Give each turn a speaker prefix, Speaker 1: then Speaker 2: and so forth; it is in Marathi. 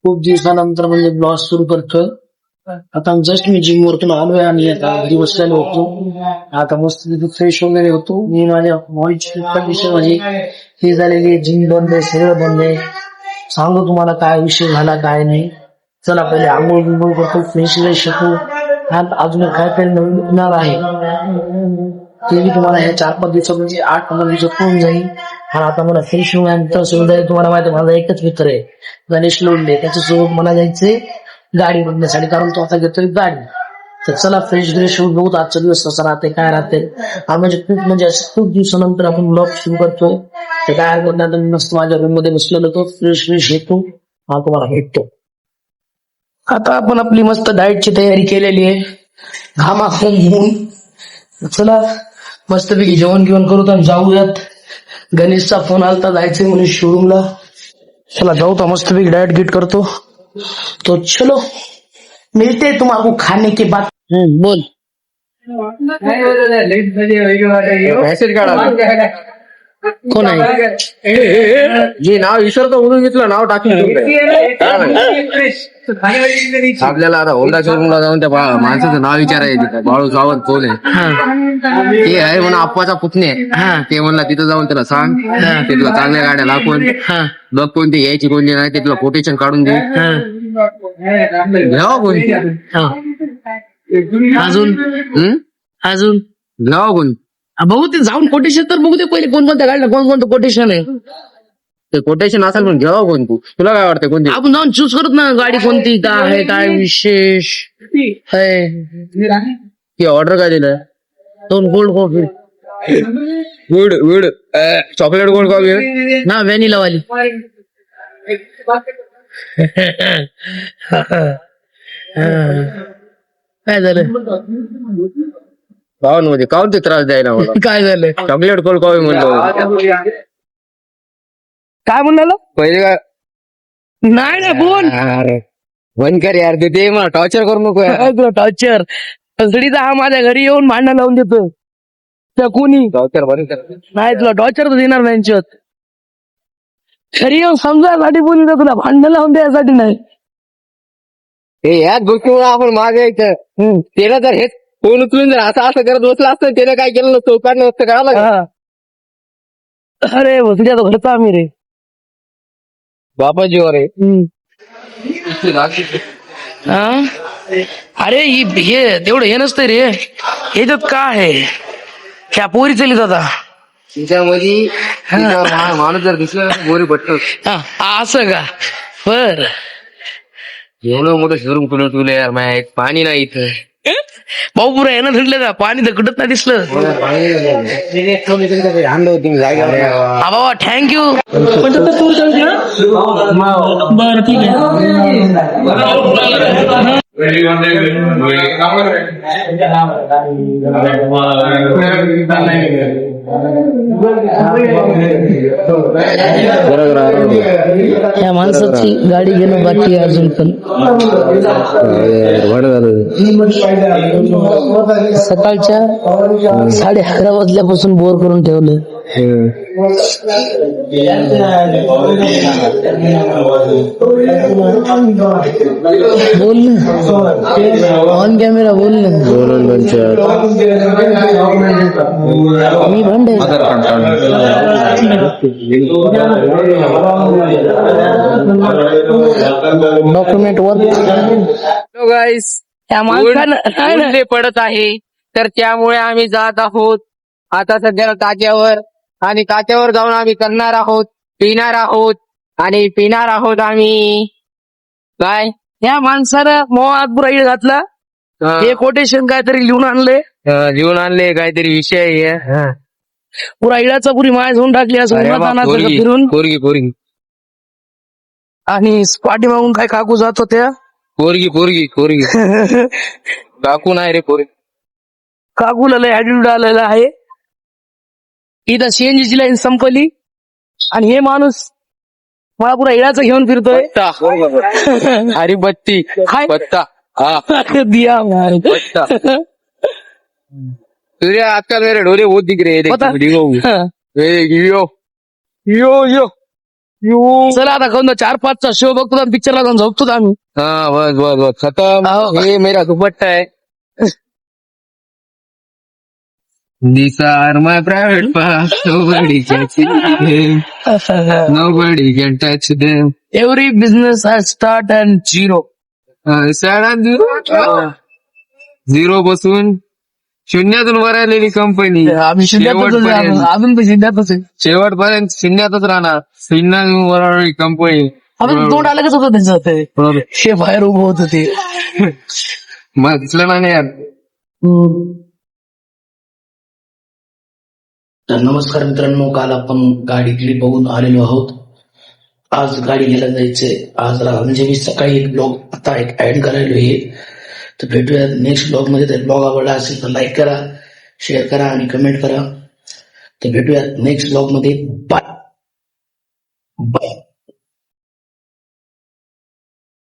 Speaker 1: खूप दिवसानंतर म्हणजे ब्लॉग सुरू करतोय. आता जस्ट मी जिम वरतून आलोय आणि आता घरी बसलेलो होतो. आता मस्त फ्रेश वगैरे होतो. मी माझ्या बॉडीची कंडिशन म्हणजे ही झालेली आहे, जिम बंद आहे, सगळं बंद आहे. सांगू तुम्हाला काय विषय झाला काय नाही. चला पहिले आंघोळ बिंघोळ करतो, फ्रेश फ्रेश होतो. आणि अजून काय काही नवीन येणार आहे ते मी तुम्हाला ह्या 4-5 दिवसात म्हणजे 8-15 दिवसात होऊन जाईल. आणि आता मला फ्रेश होऊन सुविधा आहे. तुम्हाला माहिती आहे, माझा एकच मित्र आहे गणेश लोंढे, त्याच्यासोबत मला जायचंय गाडी बघण्यासाठी, कारण तो आता घेतोय गाडी. तर चला फ्रेश फ्रेश होऊन बघू आजचा दिवस कसा राहते काय राहते. म्हणजे असं खूप दिवसानंतर आपण ब्लॉग सुरू करतोय. तर काय करणार, मस्त माझ्या रूम मध्ये बसलेलो तो फ्रेश फ्रेश येतो हा तुम्हाला भेटतो. आता आपण आपली मस्त डाएटची तयारी केलेली आहे, घामा होऊन. चला मस्तपैकी जेवण घेऊन करू तर जाऊयात. गणेशचा फोन आलता जायचंय म्हणून शोरूमला. चला जाऊ तर मस्तपैकी डाएट गिट करतो. तो चलो मिलते तुम्हारा खाने के बाद. बोल. कोण आहे
Speaker 2: जी नाव विसरतो म्हणून घेतलं, नाव टाकलं आपल्याला. आता होंडा शोरूमला जाऊन त्या माणसाचं नाव विचारायचं, बाळू सावंत कोण आहे. ते आहे म्हणून आप्पाचा पुतणे. ते म्हणला तिथं जाऊन त्याला सांग, ते तुला चांगल्या गाड्या दाखवून बघ कोणती घ्यायची कोणती नाही, ते तुला कोटेशन काढून दे. घ्यावा कोणती
Speaker 1: अजून
Speaker 2: घ्यावा कोणती
Speaker 1: बघू ते जाऊन कोटेशन तर बघू ते पहिले, कोणकोणत्या गाडीला कोणकोणतं कोटेशन आहे.
Speaker 2: ते कोटेशन असेल पण घ्यावा कोणती, तुला काय वाटतं कोणती.
Speaker 1: आपण जाऊन चूज करत ना गाडी कोणती काय आहे, काय विशेष आहे.
Speaker 2: ती ऑर्डर काय दिलं.
Speaker 1: 2 cold coffee
Speaker 2: good chocolate gold coffee
Speaker 1: ना व्हॅनिला वाली. काय झालं
Speaker 2: पाहून मध्ये काऊन ते त्रास द्यायला मला.
Speaker 1: काय झालं
Speaker 2: चॉकलेट गोल्ड कॉफी म्हणतो.
Speaker 1: काय म्हणाला
Speaker 2: पहिले काय
Speaker 1: नाही ना बोल.
Speaker 2: अरे बंद कर यार, ते मला टॉर्चर करू नको यार.
Speaker 1: तुला टॉर्चर सडीचा हा माझ्या घरी येऊन भांडण लावून देतो त्या कोणी
Speaker 2: टॉर्चर बंद कर.
Speaker 1: नाही, तुला टॉर्चर तर देणार नाही. घरी येऊन समजायसाठी बोलली तर तुला भांडण लावून द्यायसाठी नाही.
Speaker 2: हे याच गोष्टीमुळे आपण मागे यायचं. त्याला जर हेच फोन उचलून जर असं असं करत बसला असतं, त्याने काय केलं नसतं, उपाय नसतं करायला.
Speaker 1: अरे तुझ्या तो घरचा आम्ही रे
Speaker 2: बापाजीवर आहे.
Speaker 1: अरे हे तेवढं हे नसतं रे, ह्याच्यात काय आहे, ह्या पोरी चली आता
Speaker 2: तिच्यामध्ये माणूस जर दिसला गोरी पटत
Speaker 1: असं का. बर
Speaker 2: एवढं मोठं शोरूम तुला यार, माझ्या एक पाणी नाही इथं.
Speaker 1: भाऊ पुरा येणं थंडलं का, पाणी तर कुठत नाही दिसलं. हा बाबा थँक्यू. बर ठीक आहे. या माणसाची गाडी घेणं बाकी आहे अजून पण. सकाळच्या 11:30 वाजल्यापासून बोर करून ठेवलं. बोल ना ऑन कॅमेरा, बोल ना. मी भांडे डॉक्युमेंट वर
Speaker 2: गाईस
Speaker 1: त्या माणसानं
Speaker 2: पडत आहे, तर त्यामुळे आम्ही जात आहोत आता सध्याला ताज्यावर. आणि तात्यावर जाऊन आम्ही करणार आहोत, पिणार आहोत आणि पिणार आहोत आम्ही. काय
Speaker 1: या माणसानं मोहात पुरा इळ घातला. हे कोटेशन काहीतरी लिहून आणले,
Speaker 2: लिहून आणले काहीतरी विषय आहे.
Speaker 1: पुरा इळाचा पुरी माय घेऊन टाकली असं उन्हातान्हाचं फिरून.
Speaker 2: पोरगी
Speaker 1: आणि पाठी मागून काय काकू जात होत्या.
Speaker 2: पोरगी काकू नाही रे, पोरगी.
Speaker 1: काकूला लय ऍटिट्यूड आलेला आहे. इथं सीएनजीची लाईन संपली आणि हे माणूस मला पुरा इळाचं घेऊन फिरतोय.
Speaker 2: अरे बत्ती पत्ता
Speaker 1: दिया
Speaker 2: तुझे आजकाल मेरे ढोरे बहुत दिख रहे हैं.
Speaker 1: पता?
Speaker 2: यो यो यो
Speaker 1: चला आता कोणता 4-5चा शो बघतो पिक्चरला जाऊन झोपतो आम्ही.
Speaker 2: हा बस खतम. हे मेरा दुपट्टा है. These are my private parts. Nobody can see them. Nobody can touch them.
Speaker 1: Every business has start and zero.
Speaker 2: Zero पासून शून्यातून वर आलेली कंपनी
Speaker 1: आम्ही शून्यातच आहे, अजून तर शून्यातच आहे.
Speaker 2: शेवटपर्यंत शून्यातच राहणार. शून्यातून वर आलेली कंपनी.
Speaker 1: आपण तोंड आलं कसं होतं त्यांचं हे बाहेर उभं होत ते.
Speaker 2: मग दिसलं नाही यार.
Speaker 1: तर नमस्कार मित्रांनो, काल आपण गाडी क्लिप बघून आलेलो आहोत. आज गाडी घ्यायला जायचंय. आज म्हणजे मी सकाळी एक ब्लॉग आता एक ऍड करायलो आहे. तर भेटूया नेक्स्ट ब्लॉग मध्ये. तर ब्लॉग आवडला असेल तर लाईक करा, शेअर करा आणि कमेंट करा. तर भेटूया नेक्स्ट ब्लॉग मध्ये. Bye bye.